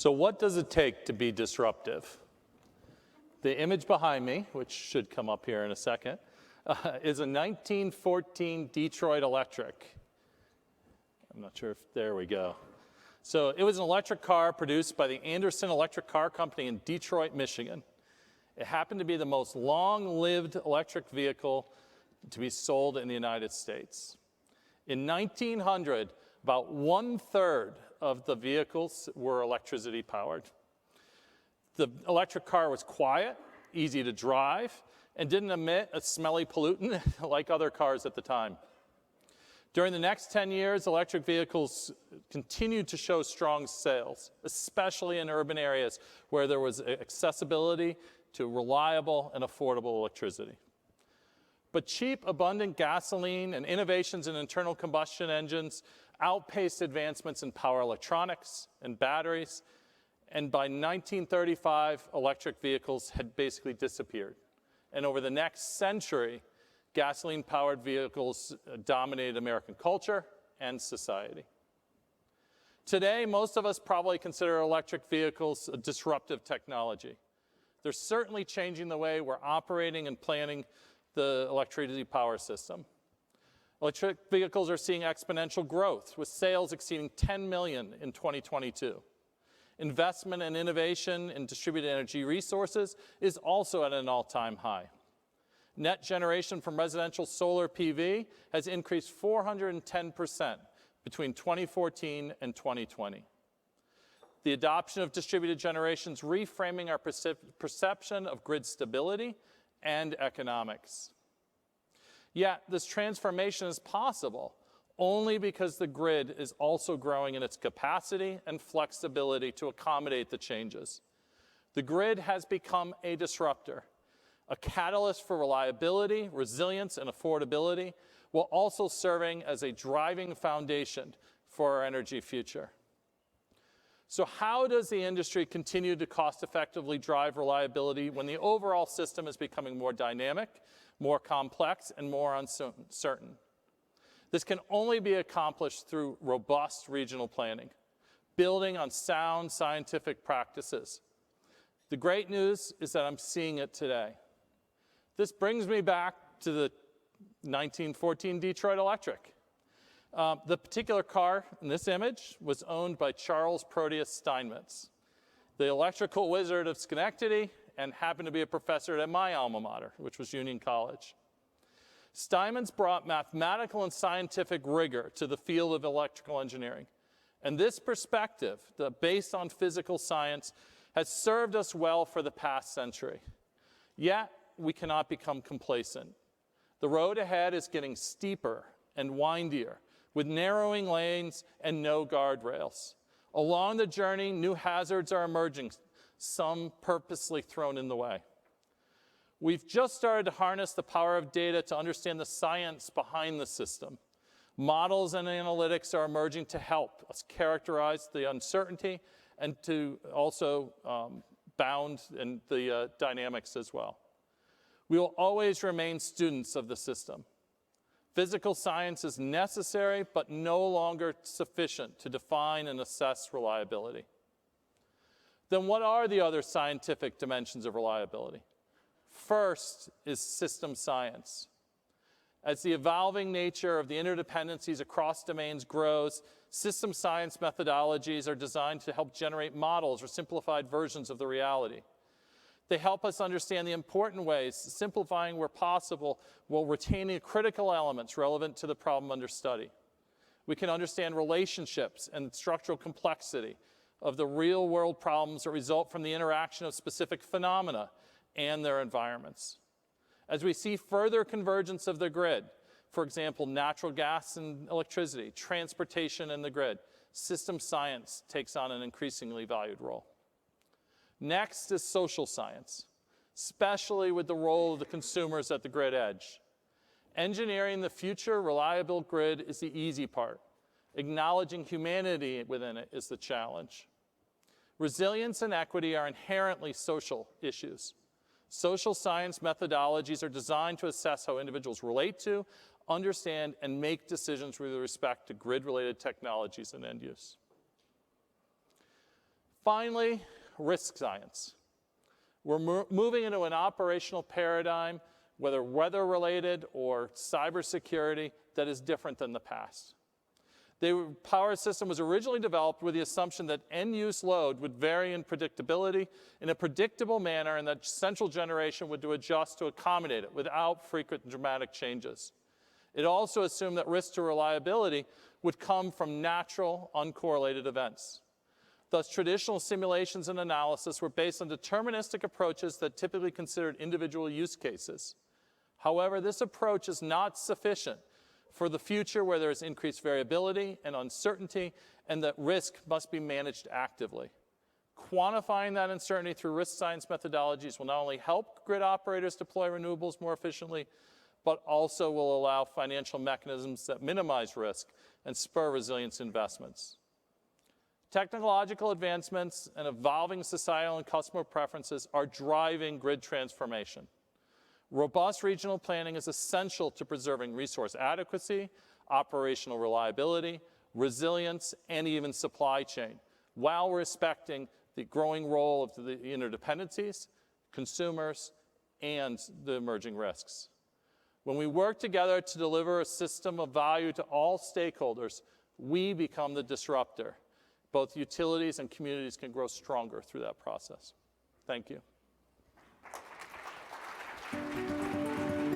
So what does it take to be disruptive? The image behind me, which should come up here in a second, is a 1914 Detroit Electric. I'm not sure if, there we go. So it was an electric car produced by the Anderson Electric Car Company in Detroit, Michigan. It happened to be the most long-lived electric vehicle to be sold in the United States. In 1900, about 1/3 of the vehicles were electricity powered. The electric car was quiet, easy to drive, and didn't emit a smelly pollutant like other cars at the time. During the next 10 years, electric vehicles continued to show strong sales, especially in urban areas where there was accessibility to reliable and affordable electricity. But cheap, abundant gasoline and innovations in internal combustion engines outpaced advancements in power electronics and batteries, and by 1935, electric vehicles had basically disappeared. And over the next century, gasoline-powered vehicles dominated American culture and society. Today, most of us probably consider electric vehicles a disruptive technology. They're certainly changing the way we're operating and planning the electricity power system. Electric vehicles are seeing exponential growth, with sales exceeding 10 million in 2022. Investment and innovation in distributed energy resources is also at an all-time high. Net generation from residential solar PV has increased 410% between 2014 and 2020. The adoption of distributed generation is reframing our perception of grid stability and economics. Yet, this transformation is possible only because the grid is also growing in its capacity and flexibility to accommodate the changes. The grid has become a disruptor, a catalyst for reliability, resilience, and affordability, while also serving as a driving foundation for our energy future. So how does the industry continue to cost-effectively drive reliability when the overall system is becoming more dynamic, more complex, and more uncertain? This can only be accomplished through robust regional planning, building on sound scientific practices. The great news is that I'm seeing it today. This brings me back to the 1914 Detroit Electric. The particular car in this image was owned by Charles Proteus Steinmetz, the electrical wizard of Schenectady, and happened to be a professor at my alma mater, which was Union College. Steinmetz brought mathematical and scientific rigor to the field of electrical engineering. And this perspective, based on physical science, has served us well for the past century. Yet, we cannot become complacent. The road ahead is getting steeper and windier, with narrowing lanes and no guardrails. Along the journey, new hazards are emerging, some purposely thrown in the way. We've just started to harness the power of data to understand the science behind the system. Models and analytics are emerging to help us characterize the uncertainty and to also bound in the dynamics as well. We will always remain students of the system. Physical science is necessary, but no longer sufficient to define and assess reliability. Then what are the other scientific dimensions of reliability? First is system science. As the evolving nature of the interdependencies across domains grows, system science methodologies are designed to help generate models or simplified versions of the reality. They help us understand the important ways, simplifying where possible, while retaining critical elements relevant to the problem under study. We can understand relationships and structural complexity of the real-world problems that result from the interaction of specific phenomena and their environments. As we see further convergence of the grid, for example, natural gas and electricity, transportation and the grid, system science takes on an increasingly valued role. Next is social science, especially with the role of the consumers at the grid edge. Engineering the future reliable grid is the easy part. Acknowledging humanity within it is the challenge. Resilience and equity are inherently social issues. Social science methodologies are designed to assess how individuals relate to, understand, and make decisions with respect to grid-related technologies and end use. Finally, risk science. We're moving into an operational paradigm, whether weather-related or cybersecurity, that is different than the past. The power system was originally developed with the assumption that end-use load would vary in predictability in a predictable manner, and that central generation would adjust to accommodate it without frequent and dramatic changes. It also assumed that risk to reliability would come from natural, uncorrelated events. Thus, traditional simulations and analysis were based on deterministic approaches that typically considered individual use cases. However, this approach is not sufficient for the future, where there is increased variability and uncertainty, and that risk must be managed actively. Quantifying that uncertainty through risk science methodologies will not only help grid operators deploy renewables more efficiently, but also will allow financial mechanisms that minimize risk and spur resilience investments. Technological advancements and evolving societal and customer preferences are driving grid transformation. Robust regional planning is essential to preserving resource adequacy, operational reliability, resilience, and even supply chain, while respecting the growing role of the interdependencies, consumers, and the emerging risks. When we work together to deliver a system of value to all stakeholders, we become the disruptor. Both utilities and communities can grow stronger through that process. Thank you.